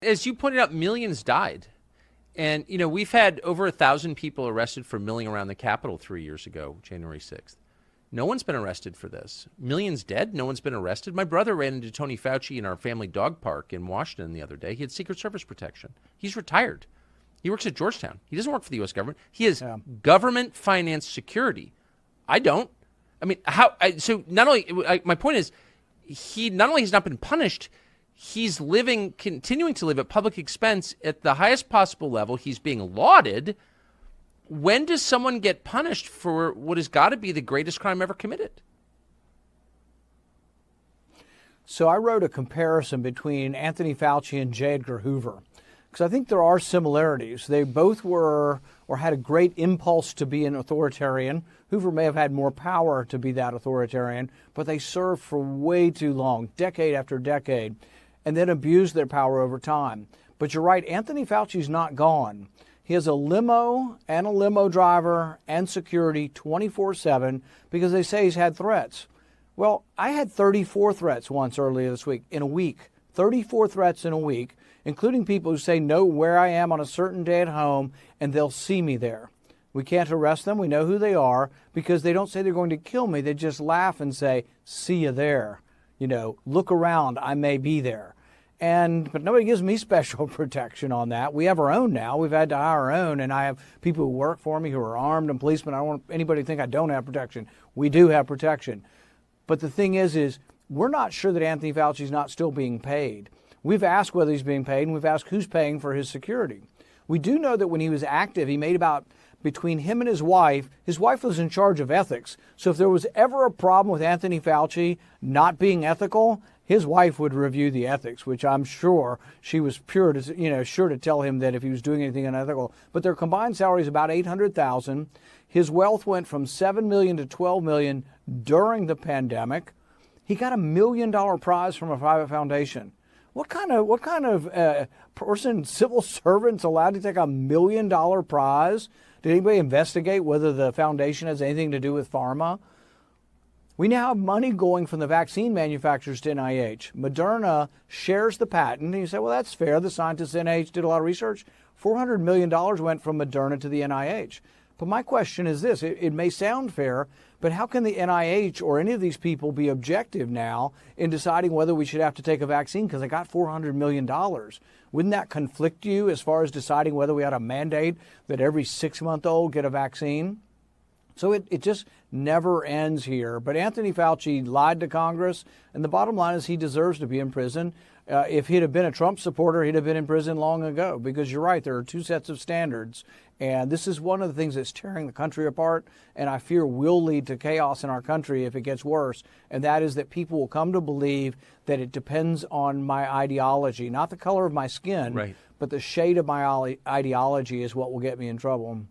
As you pointed out, millions died. And, we've had over 1,000 people arrested for milling around the Capitol 3 years ago, January 6th. No one's been arrested for this. Millions dead. No one's been arrested. My brother ran into Tony Fauci in our family dog park in Washington the other day. He had Secret Service protection. He's retired. He works at Georgetown. He doesn't work for the U.S. government. He has government-financed security. I don't. I mean, so not only, my point is, he not only has not been punished, he's continuing to live at public expense at the highest possible level. He's being lauded. When does someone get punished for what has got to be the greatest crime ever committed? So I wrote a comparison between Anthony Fauci and J. Edgar Hoover, because I think there are similarities. They both were or had a great impulse to be an authoritarian. Hoover may have had more power to be that authoritarian, but they served for way too long, decade after decade, and then abused their power over time. But you're right, Anthony Fauci's not gone. He has a limo and a limo driver and security 24/7 because they say he's had threats. Well, I had 34 threats once earlier this week, in a week. 34 threats in a week, including people who say know where I am on a certain day at home and they'll see me there. We can't arrest them. We know who they are because they don't say they're going to kill me. They just laugh and say, see you there. Look around. I may be there. But nobody gives me special protection on that. We have our own now. We've had to hire our own, and I have people who work for me who are armed and policemen. I don't want anybody to think I don't have protection. We do have protection. But the thing is we're not sure that Anthony Fauci's not still being paid. We've asked whether he's being paid, and we've asked who's paying for his security. We do know that when he was active, he made between him and his wife was in charge of ethics. So if there was ever a problem with Anthony Fauci not being ethical, his wife would review the ethics, which I'm sure she was sure to tell him that if he was doing anything unethical. But their combined salary is about $800,000. His wealth went from $7 million to $12 million during the pandemic. He got $1 million prize from a private foundation. What kind of person, civil servant's allowed to take $1 million prize? Did anybody investigate whether the foundation has anything to do with pharma? We now have money going from the vaccine manufacturers to NIH. Moderna shares the patent. And you say, well, that's fair. The scientists at NIH did a lot of research. $400 million went from Moderna to the NIH. But my question is this. It may sound fair, but how can the NIH or any of these people be objective now in deciding whether we should have to take a vaccine because they got $400 million? Wouldn't that conflict you as far as deciding whether we had a mandate that every 6-month-old get a vaccine? So it just never ends here. But Anthony Fauci lied to Congress, and the bottom line is he deserves to be in prison. If he'd have been a Trump supporter, he'd have been in prison long ago, because you're right, there are two sets of standards. And this is one of the things that's tearing the country apart, and I fear will lead to chaos in our country if it gets worse. And that is that people will come to believe that it depends on my ideology, not the color of my skin, right, but the shade of my ideology is what will get me in trouble.